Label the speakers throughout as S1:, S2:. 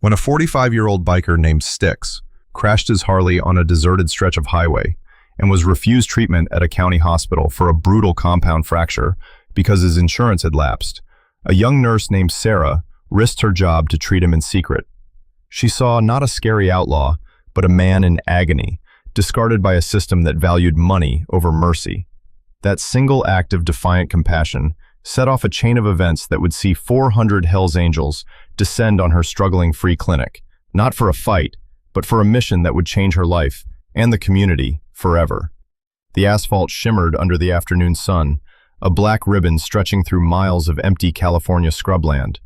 S1: when a 45-year-old biker named Styx crashed his Harley on a deserted stretch of highway and was refused treatment at a county hospital for a brutal compound fracture because his insurance had lapsed. A young nurse named Sarah risked her job to treat him in secret. She saw not a scary outlaw, but a man in agony, discarded by a system that valued money over mercy. That single act of defiant compassion set off a chain of events that would see 400 Hell's Angels descend on her struggling free clinic, not for a fight, but for a mission that would change her life and the community forever. The asphalt shimmered under the afternoon sun, a black ribbon stretching through miles of empty California scrubland.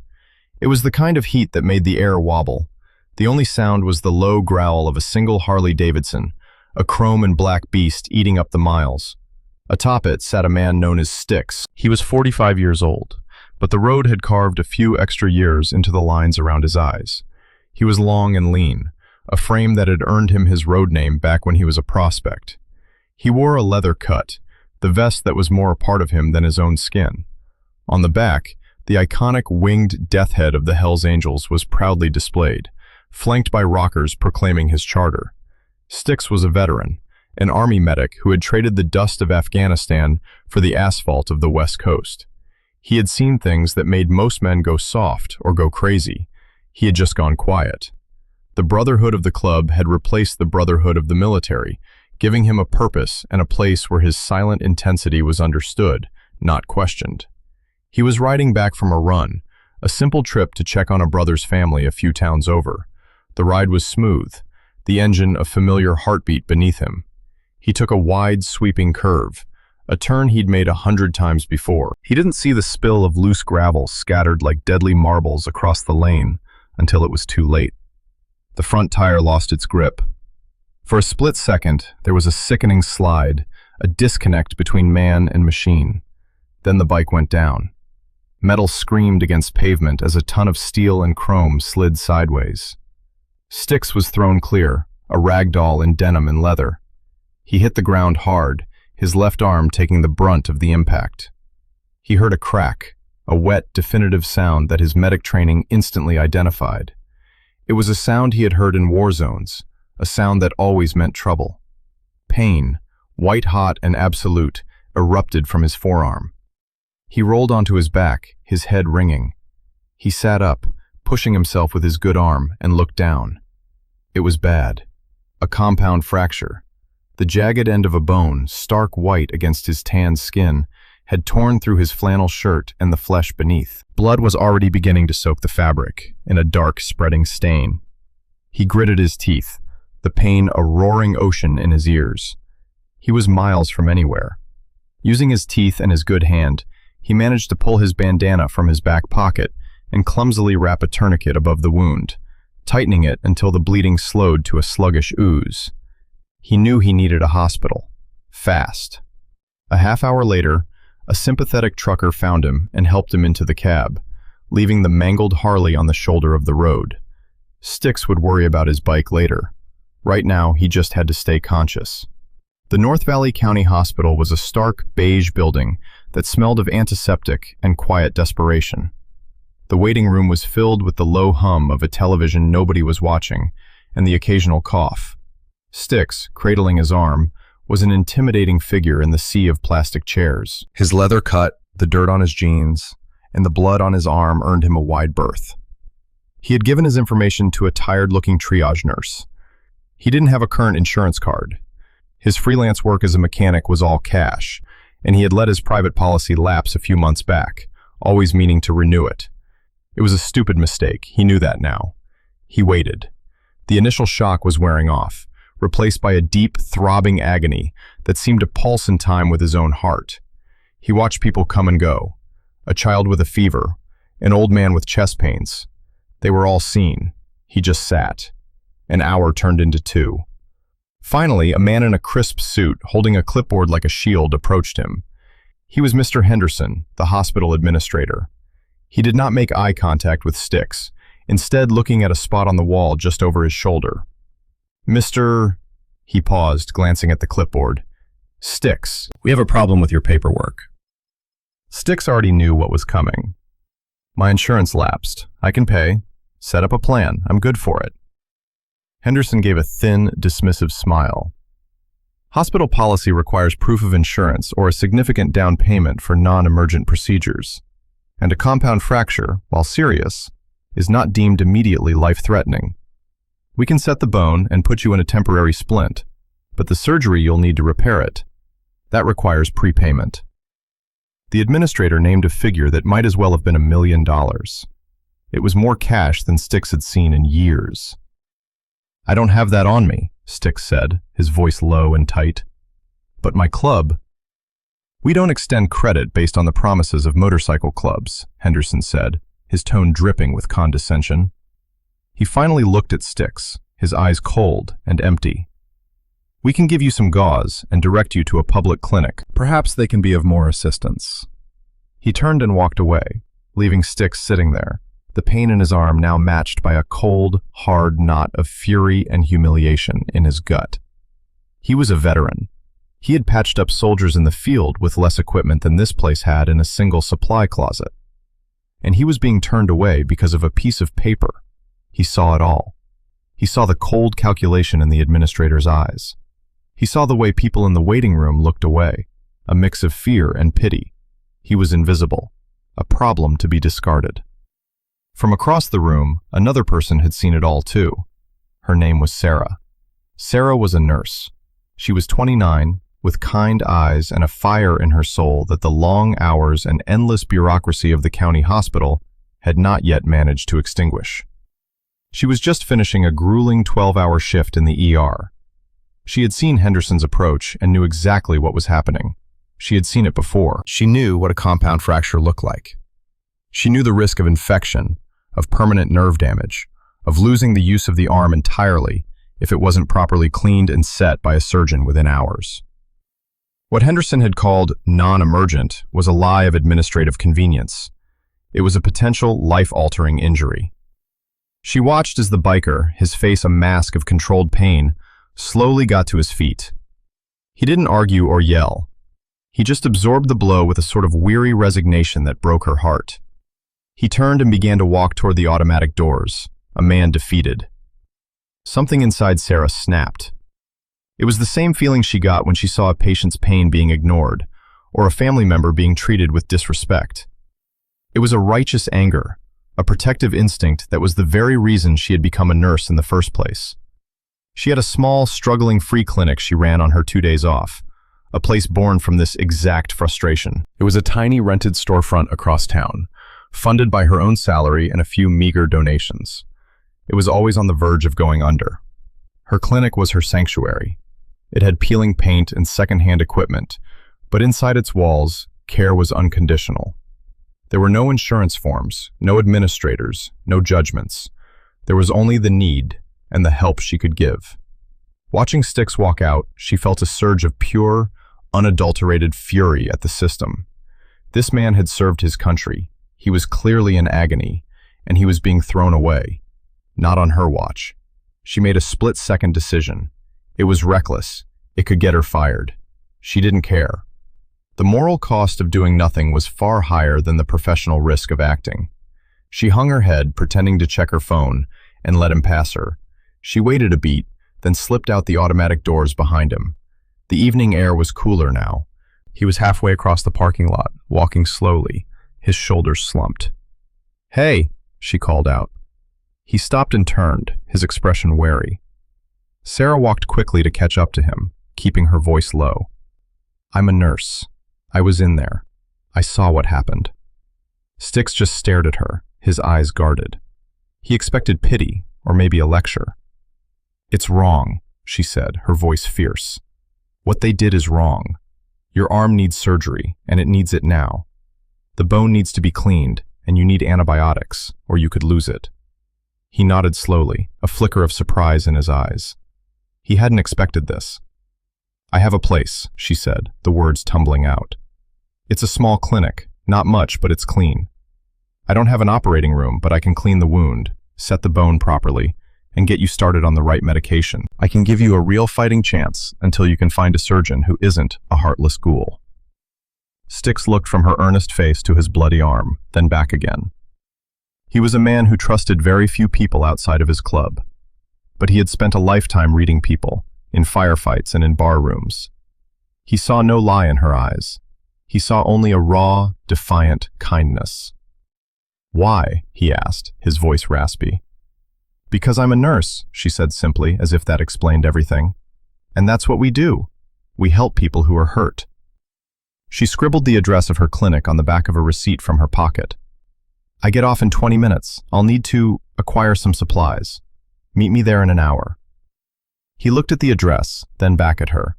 S1: It was the kind of heat that made the air wobble. The only sound was the low growl of a single Harley Davidson, a chrome and black beast eating up the miles. Atop it sat a man known as Styx. He was 45 years old, but the road had carved a few extra years into the lines around his eyes. He was long and lean, a frame that had earned him his road name back when he was a prospect. He wore a leather cut, the vest that was more a part of him than his own skin. On the back, the iconic winged death head of the Hells Angels was proudly displayed, flanked by rockers proclaiming his charter. Styx was a veteran, an army medic who had traded the dust of Afghanistan for the asphalt of the West Coast. He had seen things that made most men go soft or go crazy. He had just gone quiet. The brotherhood of the club had replaced the brotherhood of the military, giving him a purpose and a place where his silent intensity was understood, not questioned. He was riding back from a run, a simple trip to check on a brother's family a few towns over. The ride was smooth, the engine a familiar heartbeat beneath him. He took a wide, sweeping curve, a turn he'd made 100 times before. He didn't see the spill of loose gravel scattered like deadly marbles across the lane until it was too late. The front tire lost its grip. For a split second, there was a sickening slide, a disconnect between man and machine. Then the bike went down. Metal screamed against pavement as a ton of steel and chrome slid sideways. Styx was thrown clear, a rag doll in denim and leather. He hit the ground hard, his left arm taking the brunt of the impact. He heard a crack, a wet, definitive sound that his medic training instantly identified. It was a sound he had heard in war zones, a sound that always meant trouble. Pain, white-hot and absolute, erupted from his forearm. He rolled onto his back, his head ringing. He sat up, pushing himself with his good arm, and looked down. It was bad. A compound fracture. The jagged end of a bone, stark white against his tanned skin, had torn through his flannel shirt and the flesh beneath. Blood was already beginning to soak the fabric, in a dark, spreading stain. He gritted his teeth, the pain a roaring ocean in his ears. He was miles from anywhere. Using his teeth and his good hand, he managed to pull his bandana from his back pocket and clumsily wrap a tourniquet above the wound, tightening it until the bleeding slowed to a sluggish ooze. He knew he needed a hospital. Fast. A half-hour later, a sympathetic trucker found him and helped him into the cab, leaving the mangled Harley on the shoulder of the road. Styx would worry about his bike later. Right now, he just had to stay conscious. The North Valley County Hospital was a stark, beige building that smelled of antiseptic and quiet desperation. The waiting room was filled with the low hum of a television nobody was watching and the occasional cough. Styx, cradling his arm, was an intimidating figure in the sea of plastic chairs. His leather cut, the dirt on his jeans, and the blood on his arm earned him a wide berth. He had given his information to a tired-looking triage nurse. He didn't have a current insurance card. His freelance work as a mechanic was all cash, and he had let his private policy lapse a few months back, always meaning to renew it. It was a stupid mistake, he knew that now. He waited. The initial shock was wearing off, replaced by a deep, throbbing agony that seemed to pulse in time with his own heart. He watched people come and go. A child with a fever, an old man with chest pains. They were all seen. He just sat. An hour turned into 2. Finally, a man in a crisp suit, holding a clipboard like a shield, approached him. He was Mr. Henderson, the hospital administrator. He did not make eye contact with Styx, instead looking at a spot on the wall just over his shoulder. Mr. He paused, glancing at the clipboard. Styx, we have a problem with your paperwork. Styx already knew what was coming. My insurance lapsed. I can pay. Set up a plan. I'm good for it. Henderson gave a thin, dismissive smile. Hospital policy requires proof of insurance or a significant down payment for non-emergent procedures. And a compound fracture, while serious, is not deemed immediately life-threatening. We can set the bone and put you in a temporary splint, but the surgery you'll need to repair it. That requires prepayment. The administrator named a figure that might as well have been $1 million. It was more cash than Sticks had seen in years. I don't have that on me, Sticks said, his voice low and tight. But my club... We don't extend credit based on the promises of motorcycle clubs, Henderson said, his tone dripping with condescension. He finally looked at Sticks, his eyes cold and empty. We can give you some gauze and direct you to a public clinic. Perhaps they can be of more assistance. He turned and walked away, leaving Sticks sitting there, the pain in his arm now matched by a cold, hard knot of fury and humiliation in his gut. He was a veteran. He had patched up soldiers in the field with less equipment than this place had in a single supply closet. And he was being turned away because of a piece of paper. He saw it all. He saw the cold calculation in the administrator's eyes. He saw the way people in the waiting room looked away, a mix of fear and pity. He was invisible, a problem to be discarded. From across the room, another person had seen it all too. Her name was Sarah. Sarah was a nurse. She was 29, with kind eyes and a fire in her soul that the long hours and endless bureaucracy of the county hospital had not yet managed to extinguish. She was just finishing a grueling 12-hour shift in the ER. She had seen Henderson's approach and knew exactly what was happening. She had seen it before. She knew what a compound fracture looked like. She knew the risk of infection, of permanent nerve damage, of losing the use of the arm entirely if it wasn't properly cleaned and set by a surgeon within hours. What Henderson had called non-emergent was a lie of administrative convenience. It was a potential life-altering injury. She watched as the biker, his face a mask of controlled pain, slowly got to his feet. He didn't argue or yell. He just absorbed the blow with a sort of weary resignation that broke her heart. He turned and began to walk toward the automatic doors, a man defeated. Something inside Sarah snapped. It was the same feeling she got when she saw a patient's pain being ignored, or a family member being treated with disrespect. It was a righteous anger, a protective instinct that was the very reason she had become a nurse in the first place. She had a small, struggling free clinic she ran on her 2 days off, a place born from this exact frustration. It was a tiny rented storefront across town, funded by her own salary and a few meager donations. It was always on the verge of going under. Her clinic was her sanctuary. It had peeling paint and second-hand equipment, but inside its walls, care was unconditional. There were no insurance forms, no administrators, no judgments. There was only the need and the help she could give. Watching Sticks walk out, she felt a surge of pure, unadulterated fury at the system. This man had served his country. He was clearly in agony, and he was being thrown away. Not on her watch. She made a split-second decision. It was reckless. It could get her fired. She didn't care. The moral cost of doing nothing was far higher than the professional risk of acting. She hung her head, pretending to check her phone, and let him pass her. She waited a beat, then slipped out the automatic doors behind him. The evening air was cooler now. He was halfway across the parking lot, walking slowly, his shoulders slumped. "Hey," she called out. He stopped and turned, his expression wary. Sarah walked quickly to catch up to him, keeping her voice low. "I'm a nurse. I was in there. I saw what happened." Sticks just stared at her, his eyes guarded. He expected pity, or maybe a lecture. "It's wrong," she said, her voice fierce. "What they did is wrong. Your arm needs surgery, and it needs it now. The bone needs to be cleaned, and you need antibiotics, or you could lose it." He nodded slowly, a flicker of surprise in his eyes. He hadn't expected this. "I have a place," she said, the words tumbling out. "It's a small clinic, not much, but it's clean. I don't have an operating room, but I can clean the wound, set the bone properly, and get you started on the right medication. I can give you a real fighting chance until you can find a surgeon who isn't a heartless ghoul." Sticks looked from her earnest face to his bloody arm, then back again. He was a man who trusted very few people outside of his club, but he had spent a lifetime reading people, in firefights and in bar rooms. He saw no lie in her eyes. He saw only a raw, defiant kindness. "Why?" he asked, his voice raspy. "Because I'm a nurse," she said simply, as if that explained everything. "And that's what we do. We help people who are hurt." She scribbled the address of her clinic on the back of a receipt from her pocket. "I get off in 20 minutes. I'll need to acquire some supplies. Meet me there in an hour." He looked at the address, then back at her.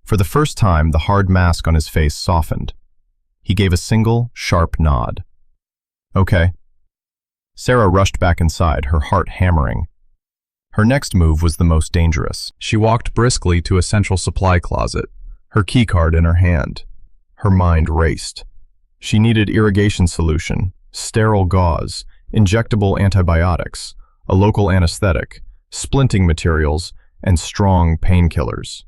S1: For the first time, the hard mask on his face softened. He gave a single, sharp nod. "Okay." Sarah rushed back inside, her heart hammering. Her next move was the most dangerous. She walked briskly to a central supply closet, her keycard in her hand. Her mind raced. She needed irrigation solution, sterile gauze, injectable antibiotics, a local anesthetic, splinting materials, and strong painkillers.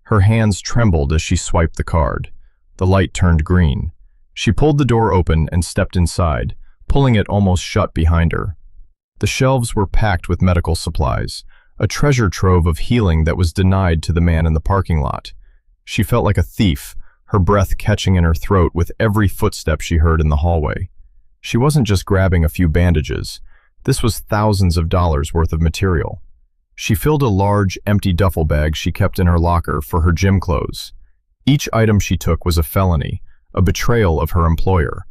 S1: Her hands trembled as she swiped the card. The light turned green. She pulled the door open and stepped inside, pulling it almost shut behind her. The shelves were packed with medical supplies, a treasure trove of healing that was denied to the man in the parking lot. She felt like a thief, her breath catching in her throat with every footstep she heard in the hallway. She wasn't just grabbing a few bandages. This was thousands of dollars worth of material. She filled a large, empty duffel bag she kept in her locker for her gym clothes. Each item she took was a felony, a betrayal of her employer.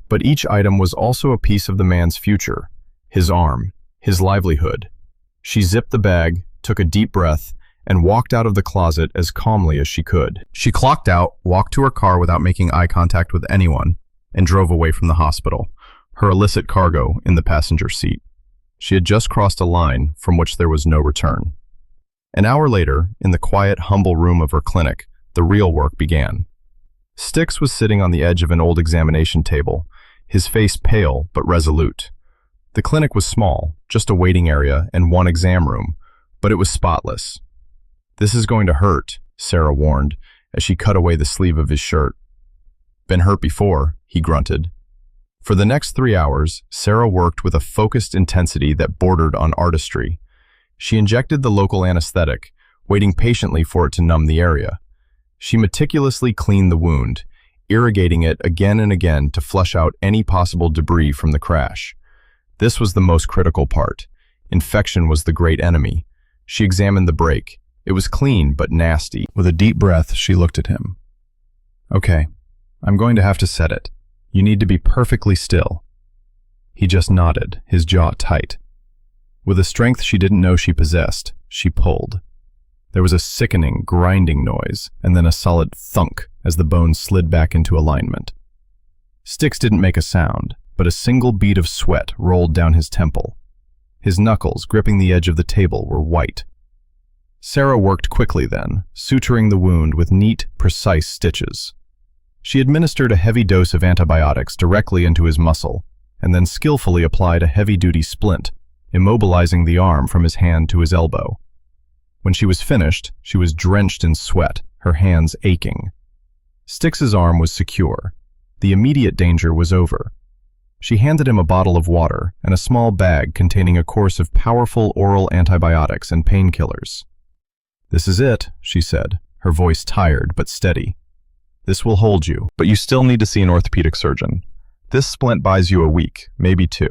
S1: But each item was also a piece of the man's future, his arm, his livelihood. She zipped the bag, took a deep breath, and walked out of the closet as calmly as she could. She clocked out, walked to her car without making eye contact with anyone, and drove away from the hospital, her illicit cargo in the passenger seat. She had just crossed a line from which there was no return. An hour later, in the quiet, humble room of her clinic, the real work began. Styx was sitting on the edge of an old examination table, his face pale but resolute. The clinic was small, just a waiting area and one exam room, but it was spotless. "This is going to hurt," Sarah warned, as she cut away the sleeve of his shirt. "Been hurt before," he grunted. For the next 3 hours, Sarah worked with a focused intensity that bordered on artistry. She injected the local anesthetic, waiting patiently for it to numb the area. She meticulously cleaned the wound, irrigating it again and again to flush out any possible debris from the crash. This was the most critical part. Infection was the great enemy. She examined the break. It was clean but nasty. With a deep breath, she looked at him. "Okay, I'm going to have to set it. You need to be perfectly still." He just nodded, his jaw tight. With a strength she didn't know she possessed, she pulled. There was a sickening, grinding noise, and then a solid thunk as the bones slid back into alignment. Styx didn't make a sound, but a single bead of sweat rolled down his temple. His knuckles, gripping the edge of the table, were white. Sarah worked quickly then, suturing the wound with neat, precise stitches. She administered a heavy dose of antibiotics directly into his muscle, and then skillfully applied a heavy-duty splint, immobilizing the arm from his hand to his elbow. When she was finished, she was drenched in sweat, her hands aching. Styx's arm was secure. The immediate danger was over. She handed him a bottle of water and a small bag containing a course of powerful oral antibiotics and painkillers. "This is it," she said, her voice tired but steady. "This will hold you, but you still need to see an orthopedic surgeon. This splint buys you a week, maybe 2.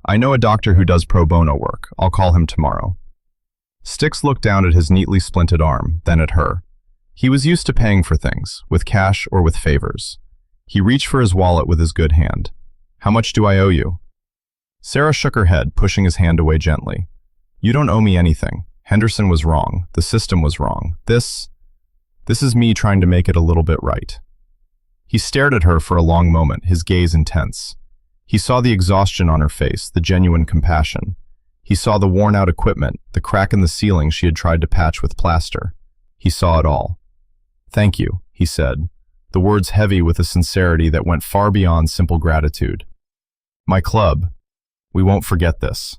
S1: I know a doctor who does pro bono work. I'll call him tomorrow." Styx looked down at his neatly splinted arm, then at her. He was used to paying for things, with cash or with favors. He reached for his wallet with his good hand. "How much do I owe you?" Sarah shook her head, pushing his hand away gently. "You don't owe me anything. Henderson was wrong. The system was wrong. This is me trying to make it a little bit right." He stared at her for a long moment, his gaze intense. He saw the exhaustion on her face, the genuine compassion. He saw the worn-out equipment, the crack in the ceiling she had tried to patch with plaster. He saw it all. "Thank you," he said, the words heavy with a sincerity that went far beyond simple gratitude. "My club. We won't forget this."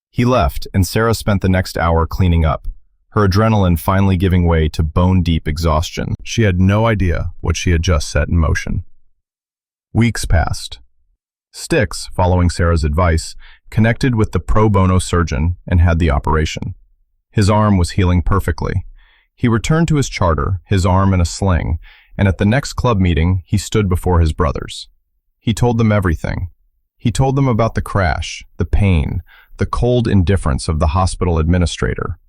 S1: He left, and Sarah spent the next hour cleaning up, her adrenaline finally giving way to bone-deep exhaustion. She had no idea what she had just set in motion. Weeks passed. Sticks, following Sarah's advice, connected with the pro bono surgeon and had the operation. His arm was healing perfectly. He returned to his charter, his arm in a sling, and at the next club meeting, he stood before his brothers. He told them everything. He told them about the crash, the pain, the cold indifference of the hospital administrator.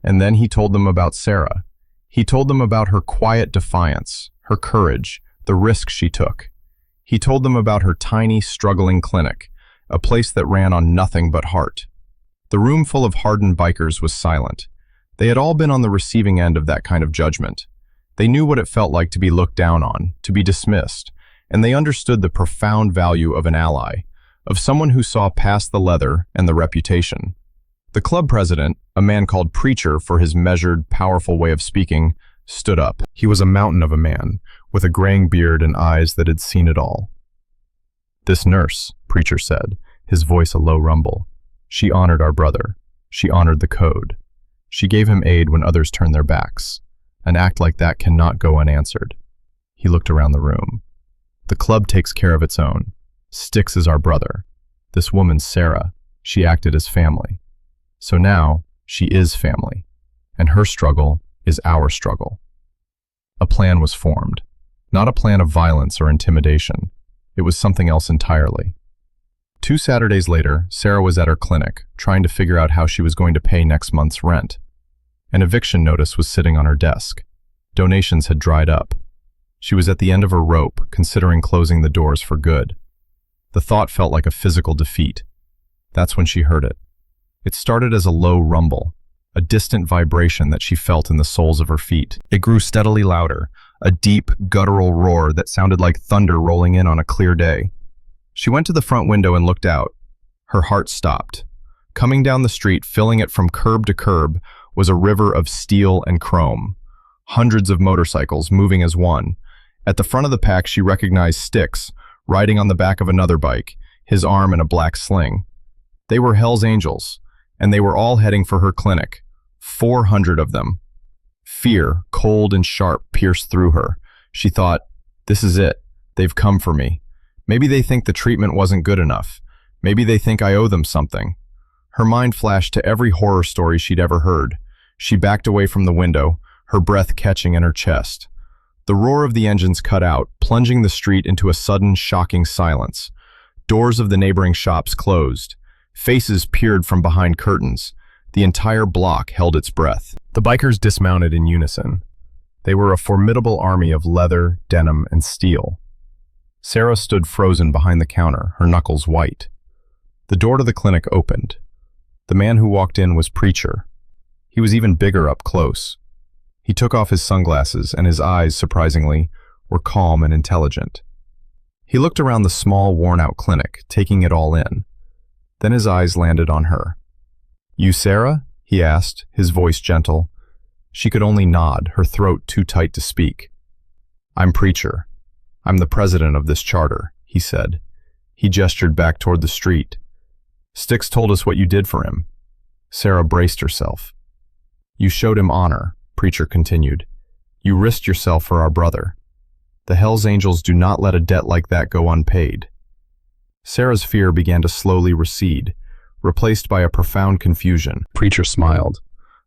S1: And then he told them about Sarah. He told them about her quiet defiance, her courage, the risk she took. He told them about her tiny, struggling clinic, a place that ran on nothing but heart. The room full of hardened bikers was silent. They had all been on the receiving end of that kind of judgment. They knew what it felt like to be looked down on, to be dismissed, and they understood the profound value of an ally, of someone who saw past the leather and the reputation. The club president, a man called Preacher for his measured, powerful way of speaking, stood up. He was a mountain of a man, with a graying beard and eyes that had seen it all. "This nurse," Preacher said, his voice a low rumble. "She honored our brother. She honored the code. She gave him aid when others turned their backs. An act like that cannot go unanswered." He looked around the room. "The club takes care of its own. Sticks is our brother. This woman, Sarah, she acted as family. So now, she is family, and her struggle is our struggle." A plan was formed. Not a plan of violence or intimidation. It was something else entirely. 2 Saturdays later, Sarah was at her clinic, trying to figure out how she was going to pay next month's rent. An eviction notice was sitting on her desk. Donations had dried up. She was at the end of her rope, considering closing the doors for good. The thought felt like a physical defeat. That's when she heard it. It started as a low rumble, a distant vibration that she felt in the soles of her feet. It grew steadily louder, a deep, guttural roar that sounded like thunder rolling in on a clear day. She went to the front window and looked out. Her heart stopped. Coming down the street, filling it from curb to curb, was a river of steel and chrome. Hundreds of motorcycles moving as one. At the front of the pack, she recognized Sticks, riding on the back of another bike, his arm in a black sling. They were Hell's Angels, and they were all heading for her clinic. 400 of them. Fear, cold and sharp, pierced through her. She thought, "This is it. They've come for me. Maybe they think the treatment wasn't good enough. Maybe they think I owe them something." Her mind flashed to every horror story she'd ever heard. She backed away from the window, her breath catching in her chest. The roar of the engines cut out, plunging the street into a sudden, shocking silence. Doors of the neighboring shops closed. Faces peered from behind curtains. The entire block held its breath. The bikers dismounted in unison. They were a formidable army of leather, denim, and steel. Sarah stood frozen behind the counter, her knuckles white. The door to the clinic opened. The man who walked in was Preacher. He was even bigger up close. He took off his sunglasses, and his eyes, surprisingly, were calm and intelligent. He looked around the small, worn-out clinic, taking it all in. Then his eyes landed on her. "You Sarah?" he asked, his voice gentle. She could only nod, her throat too tight to speak. "I'm Preacher. I'm the president of this charter," he said. He gestured back toward the street. "Sticks told us what you did for him." Sarah braced herself. "You showed him honor," Preacher continued. "You risked yourself for our brother. The Hell's Angels do not let a debt like that go unpaid." Sarah's fear began to slowly recede, replaced by a profound confusion. Preacher smiled,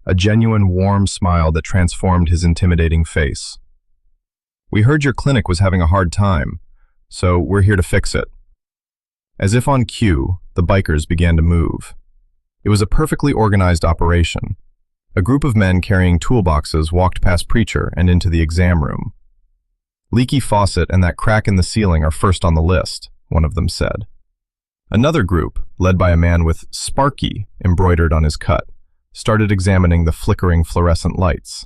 S1: a genuine warm smile that transformed his intimidating face. "We heard your clinic was having a hard time, so we're here to fix it." As if on cue, the bikers began to move. It was a perfectly organized operation. A group of men carrying toolboxes walked past Preacher and into the exam room. "Leaky faucet and that crack in the ceiling are first on the list," one of them said. Another group, led by a man with Sparky embroidered on his cut, started examining the flickering fluorescent lights.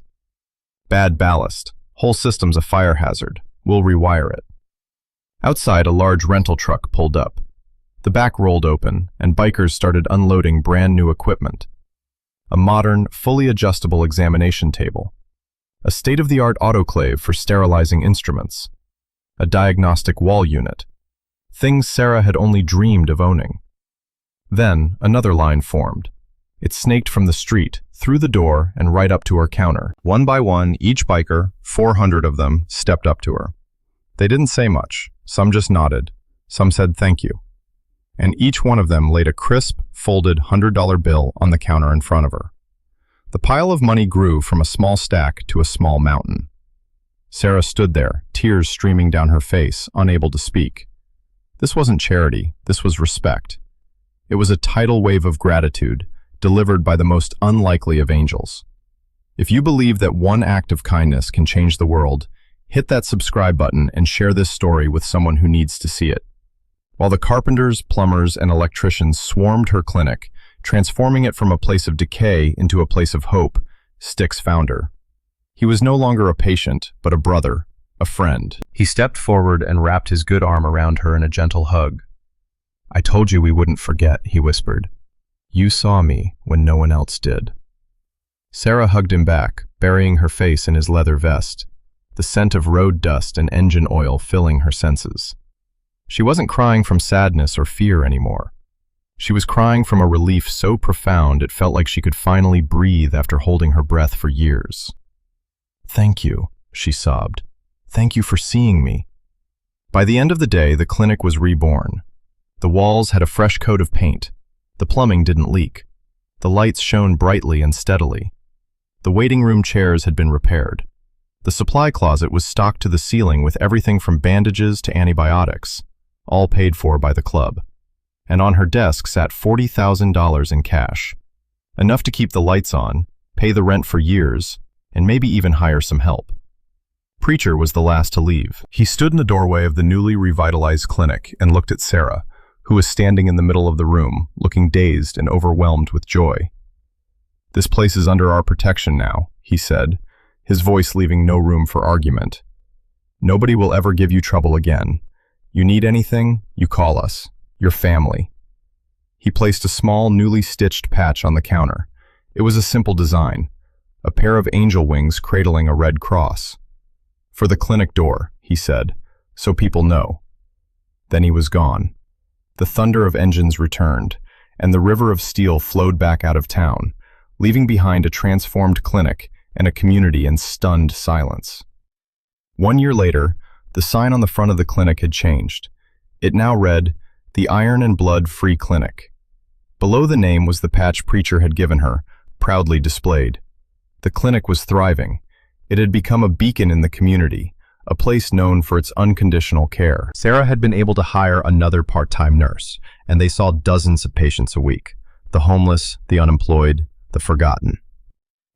S1: "Bad ballast. Whole system's a fire hazard. We'll rewire it." Outside, a large rental truck pulled up. The back rolled open, and bikers started unloading brand new equipment. A modern, fully adjustable examination table. A state-of-the-art autoclave for sterilizing instruments. A diagnostic wall unit. Things Sarah had only dreamed of owning. Then, another line formed. It snaked from the street, through the door, and right up to her counter. One by one, each biker, 400 of them, stepped up to her. They didn't say much. Some just nodded. Some said thank you. and each one of them laid a crisp, folded $100 bill on the counter in front of her. The pile of money grew from a small stack to a small mountain. Sarah stood there, tears streaming down her face, unable to speak. This wasn't charity, this was respect. It was a tidal wave of gratitude, delivered by the most unlikely of angels. If you believe that one act of kindness can change the world, hit that subscribe button and share this story with someone who needs to see it. While the carpenters, plumbers, and electricians swarmed her clinic, transforming it from a place of decay into a place of hope, Sticks found her. He was no longer a patient, but a brother, a friend. He stepped forward and wrapped his good arm around her in a gentle hug. "I told you we wouldn't forget," he whispered. "You saw me when no one else did." Sarah hugged him back, burying her face in his leather vest, the scent of road dust and engine oil filling her senses. She wasn't crying from sadness or fear anymore. She was crying from a relief so profound it felt like she could finally breathe after holding her breath for years. "Thank you," she sobbed. "Thank you for seeing me." By the end of the day, the clinic was reborn. The walls had a fresh coat of paint. The plumbing didn't leak. The lights shone brightly and steadily. The waiting room chairs had been repaired. The supply closet was stocked to the ceiling with everything from bandages to antibiotics, all paid for by the club. And on her desk sat $40,000 in cash, enough to keep the lights on, pay the rent for years, and maybe even hire some help. Preacher was the last to leave. He stood in the doorway of the newly revitalized clinic and looked at Sarah, who was standing in the middle of the room, looking dazed and overwhelmed with joy. "This place is under our protection now," he said, his voice leaving no room for argument. "Nobody will ever give you trouble again. You need anything, you call us. Your family." He placed a small, newly stitched patch on the counter. It was a simple design, a pair of angel wings cradling a red cross. "For the clinic door," he said, "so people know." Then he was gone. The thunder of engines returned, and the river of steel flowed back out of town, leaving behind a transformed clinic and a community in stunned silence. 1 year later, the sign on the front of the clinic had changed. It now read, "The Iron and Blood Free Clinic." Below the name was the patch Preacher had given her, proudly displayed. The clinic was thriving. It had become a beacon in the community, a place known for its unconditional care. Sarah had been able to hire another part-time nurse, and they saw dozens of patients a week, the homeless, the unemployed, the forgotten.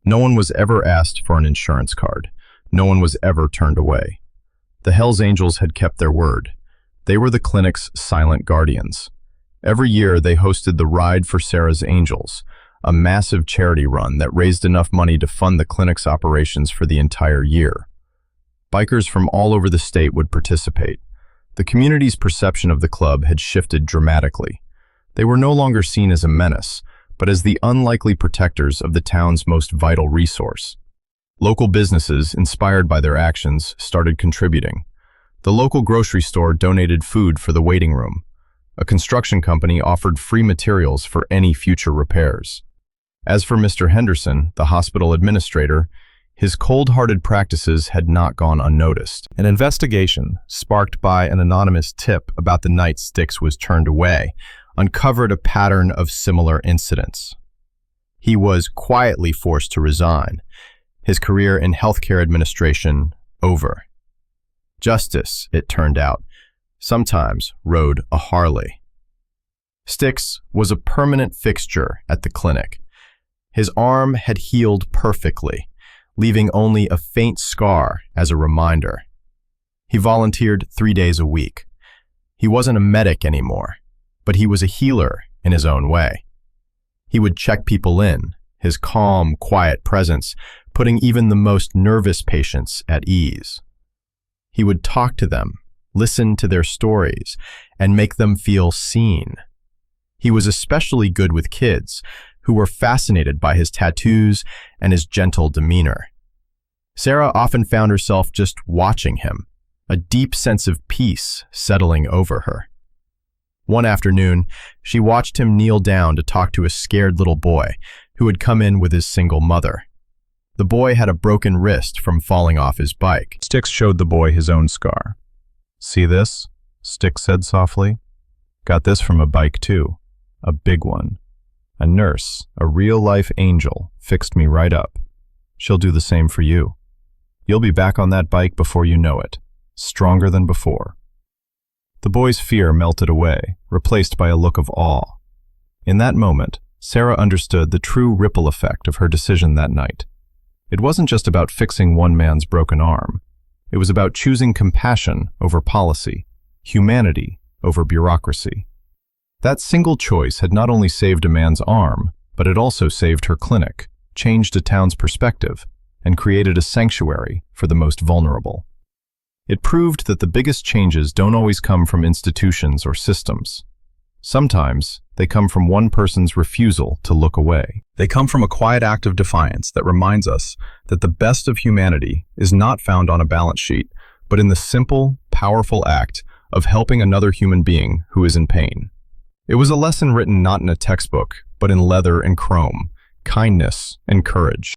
S1: No one was ever asked for an insurance card. No one was ever turned away. The Hells Angels had kept their word. They were the clinic's silent guardians. Every year they hosted the Ride for Sarah's Angels, a massive charity run that raised enough money to fund the clinic's operations for the entire year. Bikers from all over the state would participate. The community's perception of the club had shifted dramatically. They were no longer seen as a menace, but as the unlikely protectors of the town's most vital resource. Local businesses, inspired by their actions, started contributing. The local grocery store donated food for the waiting room. A construction company offered free materials for any future repairs. As for Mr. Henderson, the hospital administrator, his cold-hearted practices had not gone unnoticed. An investigation, sparked by an anonymous tip about the night Sticks was turned away, uncovered a pattern of similar incidents. He was quietly forced to resign, his career in healthcare administration over. Justice, it turned out, sometimes rode a Harley. Sticks was a permanent fixture at the clinic. His arm had healed perfectly, leaving only a faint scar as a reminder. He volunteered 3 days a week. He wasn't a medic anymore, but he was a healer in his own way. He would check people in, his calm, quiet presence putting even the most nervous patients at ease. He would talk to them, listen to their stories, and make them feel seen. He was especially good with kids, who were fascinated by his tattoos and his gentle demeanor. Sarah often found herself just watching him, a deep sense of peace settling over her. One afternoon, she watched him kneel down to talk to a scared little boy who had come in with his single mother. The boy had a broken wrist from falling off his bike. Sticks showed the boy his own scar. "See this?" Sticks said softly. Got this from a bike too. A big one. A nurse, a real-life angel, fixed me right up. She'll do the same for you. You'll be back on that bike before you know it, stronger than before." The boy's fear melted away, replaced by a look of awe. In that moment, Sarah understood the true ripple effect of her decision that night. It wasn't just about fixing one man's broken arm. It was about choosing compassion over policy, humanity over bureaucracy. That single choice had not only saved a man's arm, but it also saved her clinic, changed a town's perspective, and created a sanctuary for the most vulnerable. It proved that the biggest changes don't always come from institutions or systems. Sometimes, they come from one person's refusal to look away. They come from a quiet act of defiance that reminds us that the best of humanity is not found on a balance sheet, but in the simple, powerful act of helping another human being who is in pain. It was a lesson written not in a textbook, but in leather and chrome, kindness and courage.